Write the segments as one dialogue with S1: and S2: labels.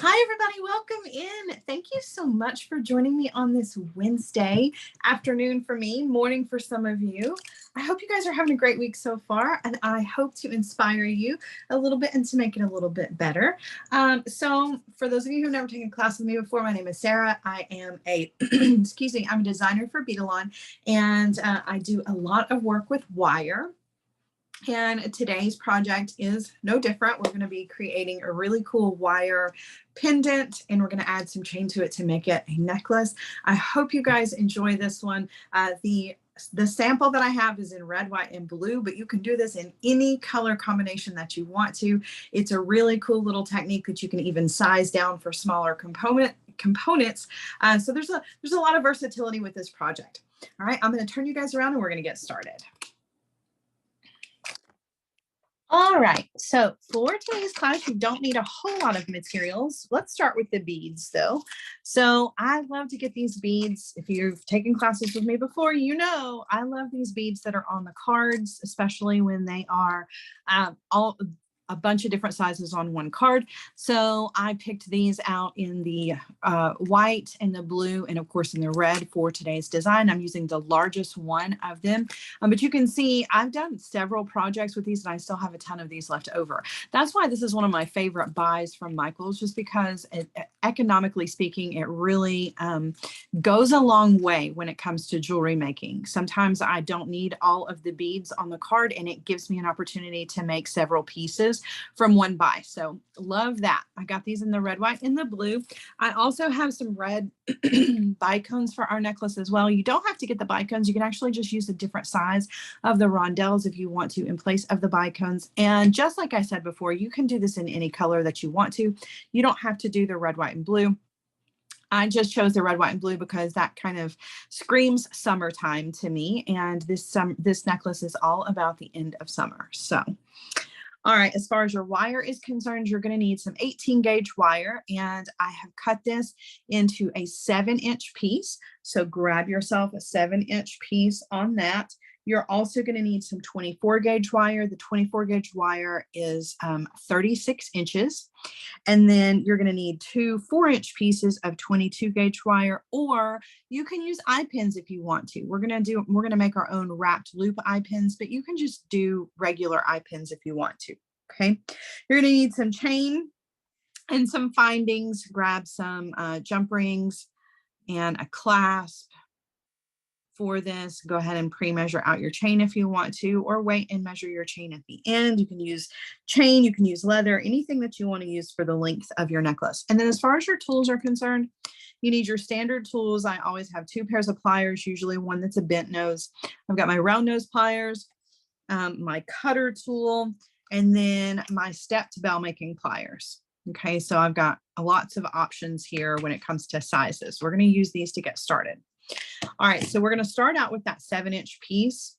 S1: Hi, everybody. Welcome in. Thank you so much for joining me on this Wednesday afternoon for me, morning for some of you. I hope you guys are having a great week so far, and I hope to inspire you a little bit and to make it a little bit better. So for those of you who've never taken a class with me before, my name is Sarah. I am a, excuse me, I'm a designer for Beadalon, and I do a lot of work with wire. And today's project is no different. We're going to be creating a really cool wire pendant, and we're going to add some chain to it to make it a necklace. I hope you guys enjoy this one. The sample that I have is in red, white, and blue, but you can do this in any color combination that you want to. It's a really cool little technique that you can even size down for smaller components. So there's a lot of versatility with this project. All right, I'm going to turn you guys around and we're going to get started. All right, so for today's class, you don't need a whole lot of materials. Let's start with the beads though. So I love to get these beads. If you've taken classes with me before, you know I love these beads that are on the cards, especially when they are a bunch of different sizes on one card. So I picked these out in the white and the blue, and of course in the red for today's design. I'm using the largest one of them, but you can see I've done several projects with these and I still have a ton of these left over. That's why this is one of my favorite buys from Michaels, just because economically speaking, it really goes a long way when it comes to jewelry making. Sometimes I don't need all of the beads on the card, and it gives me an opportunity to make several pieces from one buy. So love that. I got these in the red, white, and the blue. I also have some red bicones for our necklace as well. You don't have to get the bicones. You can actually just use a different size of the rondelles if you want to in place of the bicones. And just like I said before, you can do this in any color that you want to. You don't have to do the red, white, and blue. I just chose the red, white, and blue because that kind of screams summertime to me. And this necklace is all about the end of summer. So all right, as far as your wire is concerned, you're going to need some 18 gauge wire, and I have cut this into a 7-inch piece. So grab yourself a 7-inch piece on that. You're also going to need some 24 gauge wire. The 24 gauge wire is 36 inches. And then you're going to need two 4-inch pieces of 22 gauge wire, or you can use eye pins if you want to. We're going to make our own wrapped loop eye pins, but you can just do regular eye pins if you want to. Okay. You're going to need some chain and some findings. Grab some jump rings and a clasp. For this, go ahead and pre-measure out your chain if you want to, or wait and measure your chain at the end. You can use chain, you can use leather, anything that you want to use for the length of your necklace. And then as far as your tools are concerned, you need your standard tools. I always have 2 pairs of pliers, usually one that's a bent nose. I've got my round nose pliers, my cutter tool, and then my stepped bell making pliers. Okay, so I've got lots of options here when it comes to sizes. We're going to use these to get started. All right, so we're going to start out with that 7-inch piece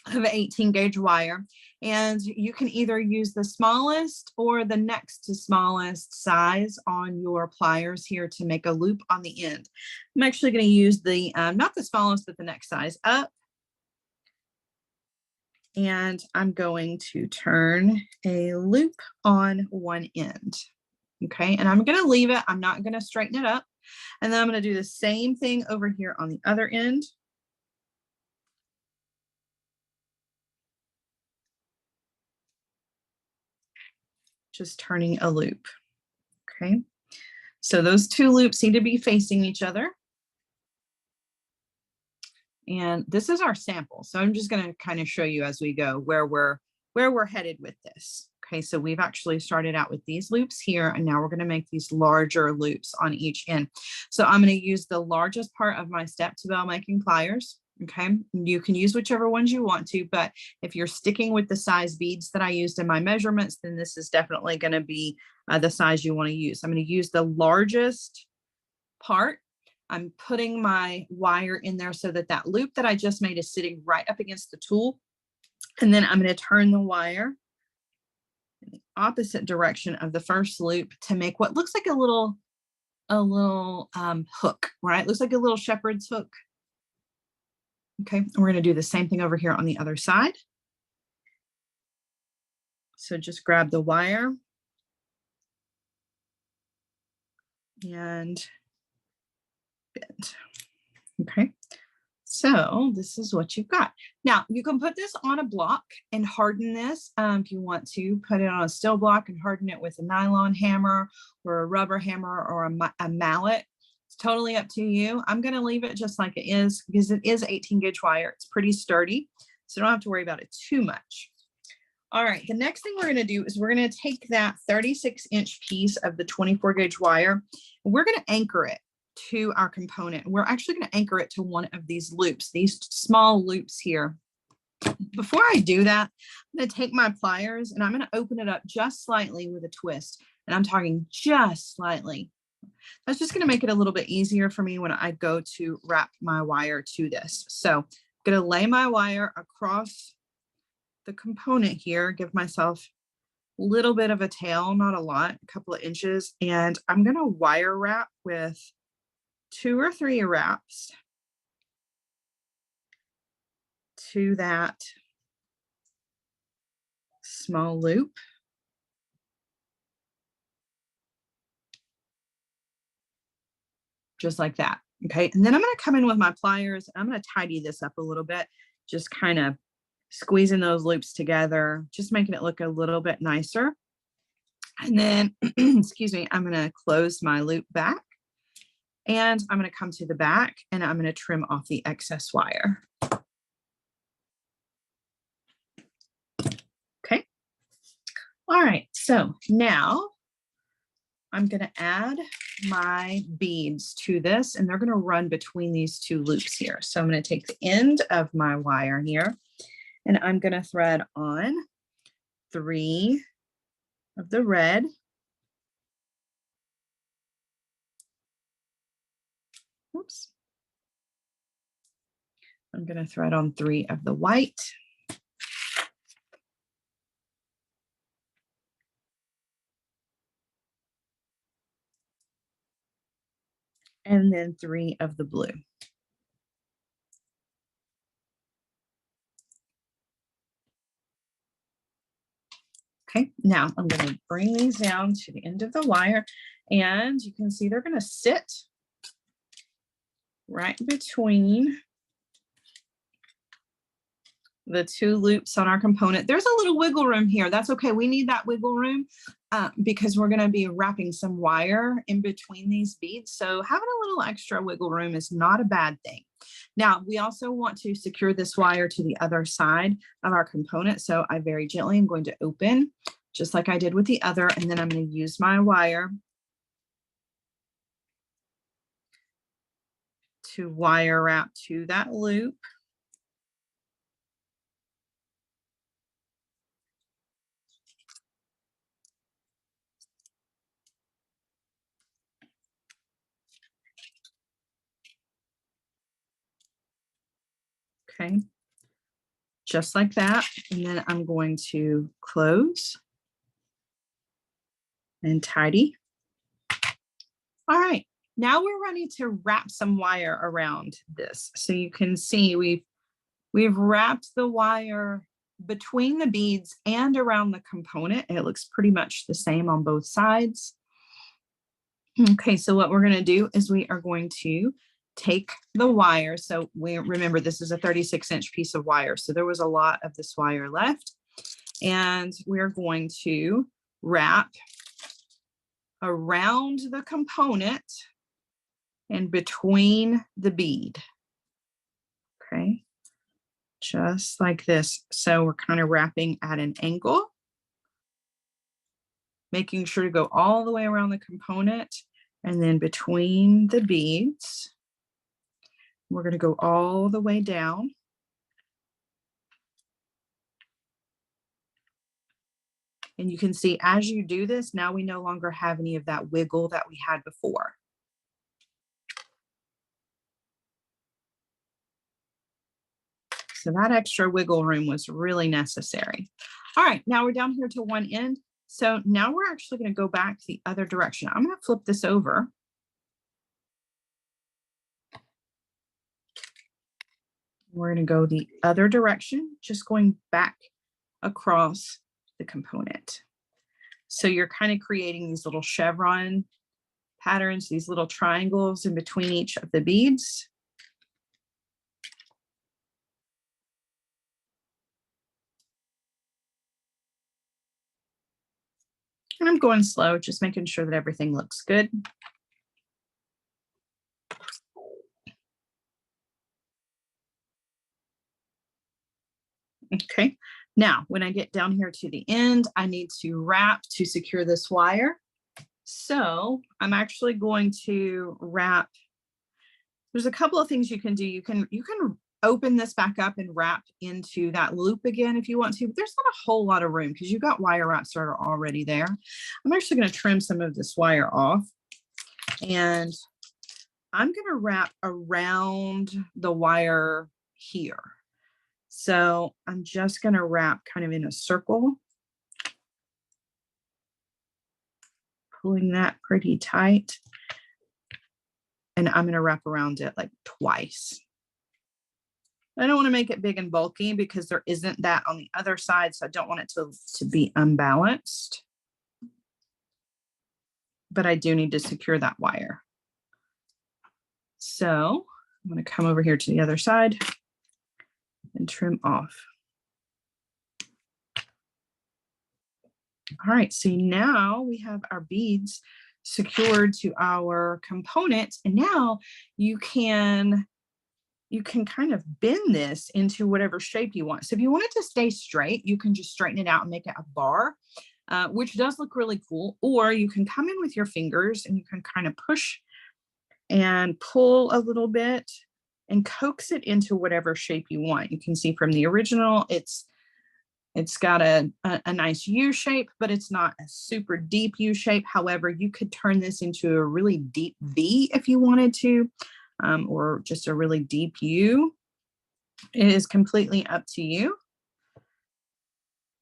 S1: of 18 gauge wire, and you can either use the smallest or the next to smallest size on your pliers here to make a loop on the end. I'm actually going to use the not the smallest, but the next size up, and I'm going to turn a loop on one end. Okay, and I'm going to leave it. I'm not going to straighten it up. And then I'm going to do the same thing over here on the other end. Just turning a loop. Okay, so those 2 loops seem to be facing each other. And this is our sample. So I'm just going to kind of show you as we go where we're headed with this. Okay, so we've actually started out with these loops here, and now we're going to make these larger loops on each end. So I'm going to use the largest part of my stepped bell making pliers. Okay, you can use whichever ones you want to, but if you're sticking with the size beads that I used in my measurements, then this is definitely going to be the size you want to use. I'm going to use the largest part. I'm putting my wire in there so that that loop that I just made is sitting right up against the tool. And then I'm going to turn the wire in the opposite direction of the first loop to make what looks like a little hook, right? It looks like a little shepherd's hook. Okay, and we're going to do the same thing over here on the other side. So just grab the wire and bend. Okay, so this is what you've got. Now you can put this on a block and harden this. If you want to put it on a steel block and harden it with a nylon hammer or a rubber hammer or a mallet. It's totally up to you. I'm going to leave it just like it is because it is 18 gauge wire. It's pretty sturdy, so don't have to worry about it too much. All right, the next thing we're going to do is we're going to take that 36-inch piece of the 24 gauge wire, and we're going to anchor it to our component. We're actually going to anchor it to one of these loops, these small loops here. Before I do that, I'm going to take my pliers and I'm going to open it up just slightly with a twist. And I'm talking just slightly. That's just going to make it a little bit easier for me when I go to wrap my wire to this. So I'm going to lay my wire across the component here, give myself a little bit of a tail, not a lot, a couple of inches, and I'm going to wire wrap with 2 or 3 wraps to that small loop. Just like that. Okay, and then I'm going to come in with my pliers. I'm going to tidy this up a little bit, just kind of squeezing those loops together, just making it look a little bit nicer. And then, excuse me, I'm going to close my loop back. And I'm going to come to the back and I'm going to trim off the excess wire. Okay. All right. So now I'm going to add my beads to this and they're going to run between these 2 loops here. So I'm going to take the end of my wire here and I'm going to thread on 3 of the red. Oops. I'm going to thread on 3 of the white. And then 3 of the blue. Okay, now I'm going to bring these down to the end of the wire and you can see they're going to sit right between the 2 loops on our component. There's a little wiggle room here. That's okay. We need that wiggle room because we're going to be wrapping some wire in between these beads. So having a little extra wiggle room is not a bad thing. Now, we also want to secure this wire to the other side of our component. So I very gently am going to open just like I did with the other, and then I'm going to use my wire to wire wrap to that loop. Okay, just like that. And then I'm going to close and tidy. All right, now we're ready to wrap some wire around this. So you can see we've wrapped the wire between the beads and around the component. It looks pretty much the same on both sides. Okay, so what we're going to do is we are going to take the wire. So we remember this is a 36-inch piece of wire. So there was a lot of this wire left. And we're going to wrap around the component and between the bead. Okay, just like this. So we're kind of wrapping at an angle, making sure to go all the way around the component and then between the beads. We're going to go all the way down. And you can see as you do this, now we no longer have any of that wiggle that we had before. So that extra wiggle room was really necessary. All right, now we're down here to one end. So now we're actually going to go back the other direction. I'm going to flip this over. We're going to go the other direction, just going back across the component. So you're kind of creating these little chevron patterns, these little triangles in between each of the beads. And I'm going slow, just making sure that everything looks good. Okay, now when I get down here to the end, I need to wrap to secure this wire. So I'm actually going to wrap. There's a couple of things you can do. You can open this back up and wrap into that loop again if you want to, but there's not a whole lot of room because you've got wire wraps that are already there. I'm actually going to trim some of this wire off, and I'm going to wrap around the wire here. So I'm just going to wrap kind of in a circle, pulling that pretty tight. And I'm going to wrap around it like twice. I don't want to make it big and bulky because there isn't that on the other side. So I don't want it to be unbalanced. But I do need to secure that wire. So I'm going to come over here to the other side and trim off. All right, so now we have our beads secured to our components, and now you can kind of bend this into whatever shape you want. So if you want it to stay straight, you can just straighten it out and make it a bar, which does look really cool. Or you can come in with your fingers and you can kind of push and pull a little bit and coax it into whatever shape you want. You can see from the original, it's got a nice U shape, but it's not a super deep U shape. However, you could turn this into a really deep V if you wanted to, or just a really deep U. It is completely up to you.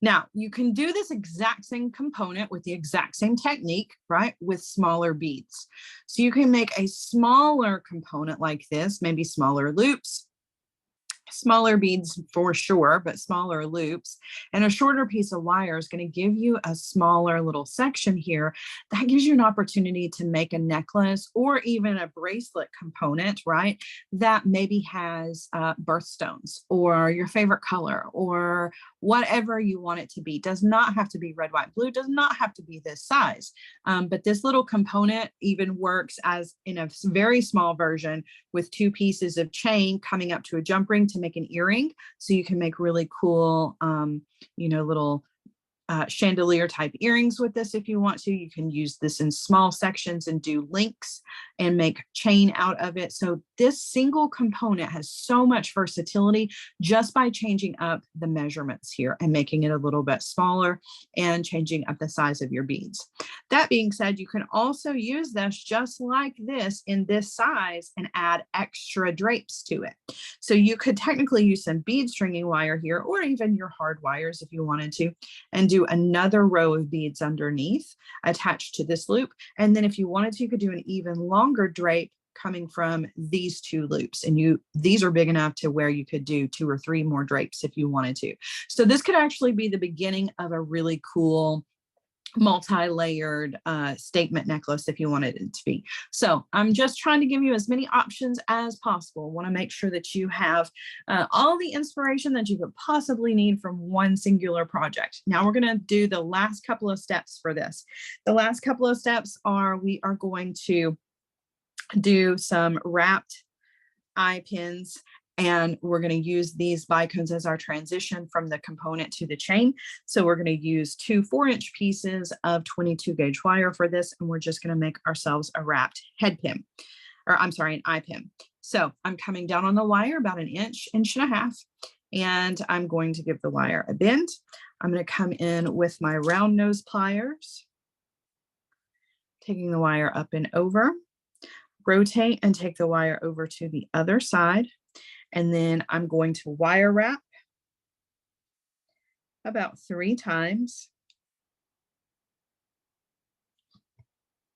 S1: Now, you can do this exact same component with the exact same technique, right, with smaller beads. So you can make a smaller component like this, maybe smaller loops, smaller beads for sure, but smaller loops, and a shorter piece of wire is going to give you a smaller little section here that gives you an opportunity to make a necklace or even a bracelet component, right? That maybe has birthstones or your favorite color or whatever you want it to be. Does not have to be red, white, blue, does not have to be this size. But this little component even works as in a very small version with 2 pieces of chain coming up to a jump ring to make an earring. So you can make really cool, little chandelier type earrings with this if you want to. You can use this in small sections and do links and make chain out of it. So this single component has so much versatility just by changing up the measurements here and making it a little bit smaller and changing up the size of your beads. That being said, you can also use this just like this in this size and add extra drapes to it. So you could technically use some bead stringing wire here or even your hard wires if you wanted to, and do another row of beads underneath attached to this loop. And then if you wanted to, you could do an even longer drape coming from these 2 loops. And these are big enough to where you could do 2 or 3 more drapes if you wanted to. So this could actually be the beginning of a really cool multi-layered statement necklace if you wanted it to be. So I'm just trying to give you as many options as possible. Want to make sure that you have all the inspiration that you could possibly need from one singular project. Now we're going to do the last couple of steps for this. The last couple of steps are we are going to do some wrapped eye pins, and we're going to use these bicones as our transition from the component to the chain. So we're going to use 2 4-inch pieces of 22 gauge wire for this, and we're just going to make ourselves a wrapped head pin, or I'm sorry, an eye pin. So I'm coming down on the wire about an inch, inch and a half, and I'm going to give the wire a bend. I'm going to come in with my round nose pliers, taking the wire up and over, rotate and take the wire over to the other side. And then I'm going to wire wrap about 3 times.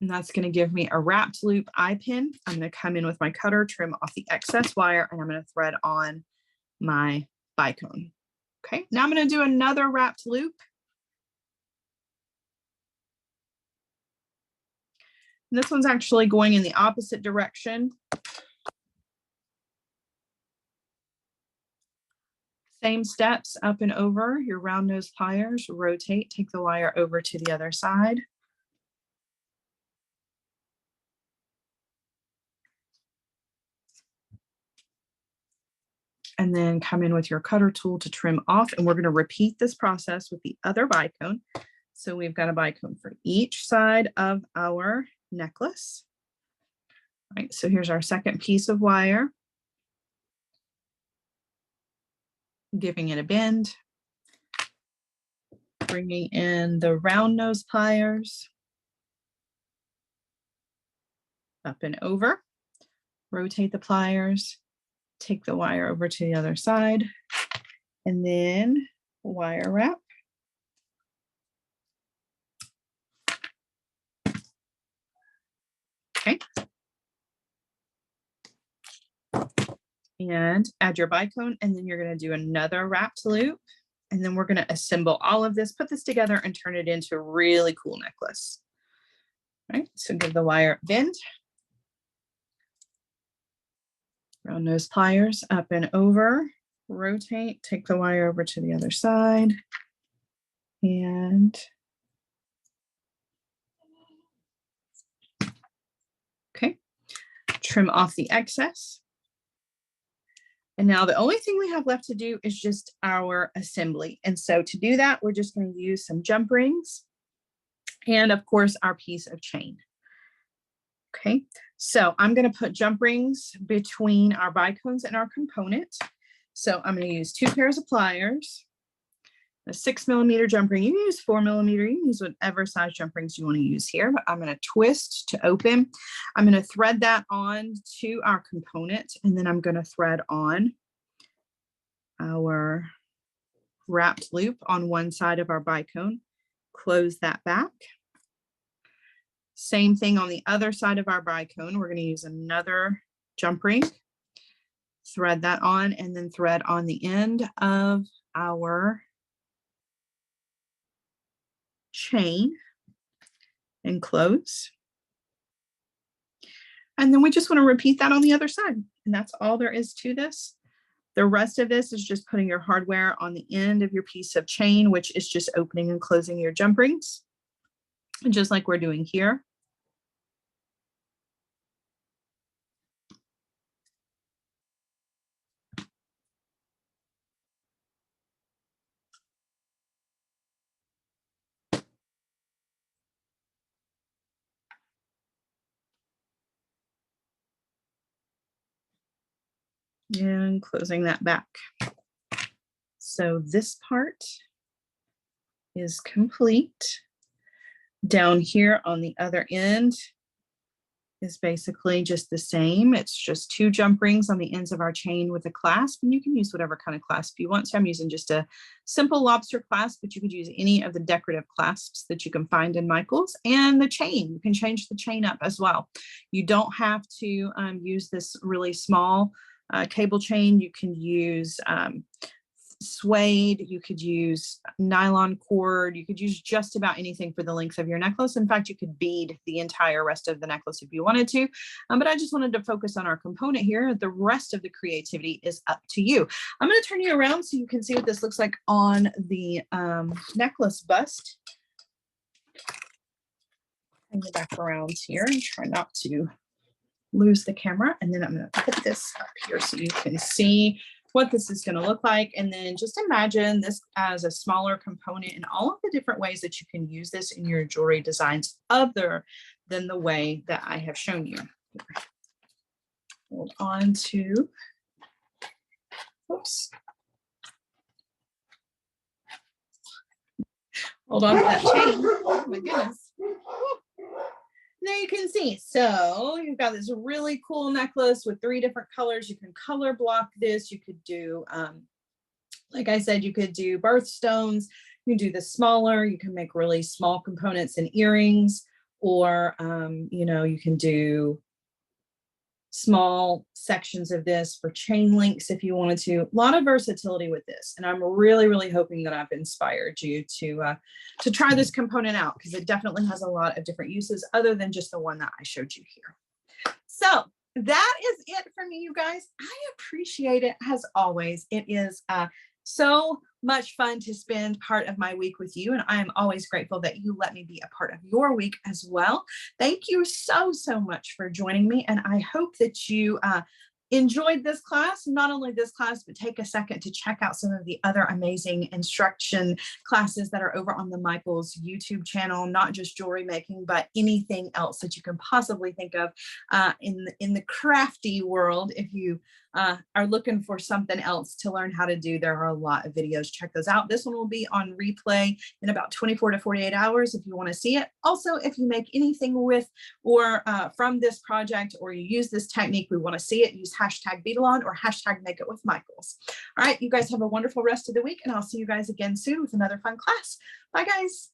S1: And that's going to give me a wrapped loop eye pin. I'm going to come in with my cutter, trim off the excess wire, and I'm going to thread on my bicone. Okay, now I'm going to do another wrapped loop. This one's actually going in the opposite direction. Same steps, up and over your round nose pliers, rotate, take the wire over to the other side. And then come in with your cutter tool to trim off. And we're going to repeat this process with the other bicone. So we've got a bicone for each side of our necklace. All right, so here's our second piece of wire. Giving it a bend. Bringing in the round nose pliers. Up and over. Rotate the pliers. Take the wire over to the other side. And then wire wrap. Okay. And add your bicone, and then you're going to do another wrapped loop. And then we're going to assemble all of this, put this together, and turn it into a really cool necklace. All right, so give the wire a bend. Round nose pliers, up and over. Rotate, take the wire over to the other side. And okay, trim off the excess. And now the only thing we have left to do is just our assembly. And so to do that, we're just going to use some jump rings and of course our piece of chain. Okay, so I'm going to put jump rings between our bicones and our component. So I'm going to use 2 pairs of pliers, a 6mm jump ring. You can use 4mm, you can use whatever size jump rings you want to use here, but I'm going to twist to open. I'm going to thread that on to our component, and then I'm going to thread on our wrapped loop on one side of our bicone, close that back. Same thing on the other side of our bicone. We're going to use another jump ring, thread that on, and then thread on the end of our chain and close. And then we just want to repeat that on the other side. And that's all there is to this. The rest of this is just putting your hardware on the end of your piece of chain, which is just opening and closing your jump rings, just like we're doing here. And closing that back. So this part is complete. Down here on the other end is basically just the same. It's just 2 jump rings on the ends of our chain with a clasp, and you can use whatever kind of clasp you want. So I'm using just a simple lobster clasp, but you could use any of the decorative clasps that you can find in Michael's. And the chain, you can change the chain up as well. You don't have to use this really small cable chain. You can use suede, you could use nylon cord, you could use just about anything for the length of your necklace. In fact, you could bead the entire rest of the necklace if you wanted to, but I just wanted to focus on our component here. The rest of the creativity is up to you. I'm going to turn you around so you can see what this looks like on the necklace bust. Bring it back around here and try not to lose the camera. And then I'm going to put this up here so you can see what this is going to look like. And then just imagine this as a smaller component and all of the different ways that you can use this in your jewelry designs other than the way that I have shown you. Hold on to, oops. Hold on to that chain. Oh my goodness. There you can see, so you've got this really cool necklace with 3 different colors. You can color block this. You could do, like I said, you could do birthstones. You can do the smaller. You can make really small components and earrings, or, you know, you can do small sections of this for chain links if you wanted to. A lot of versatility with this. And I'm really, really hoping that I've inspired you to try this component out, because it definitely has a lot of different uses other than just the one that I showed you here. So that is it for me, you guys. I appreciate it as always. It is so much fun to spend part of my week with you, and I am always grateful that you let me be a part of your week as well. Thank you so, so much for joining me, and I hope that you enjoyed this class. Not only this class, but take a second to check out some of the other amazing instruction classes that are over on the Michaels YouTube channel, not just jewelry making, but anything else that you can possibly think of in the crafty world. If you are looking for something else to learn how to do, there are a lot of videos. Check those out. This one will be on replay in about 24 to 48 hours if you want to see it. Also, if you make anything with or from this project, or you use this technique, we want to see it. Use hashtag Beadalon or hashtag Make It With Michaels. All right, you guys have a wonderful rest of the week, and I'll see you guys again soon with another fun class. Bye, guys.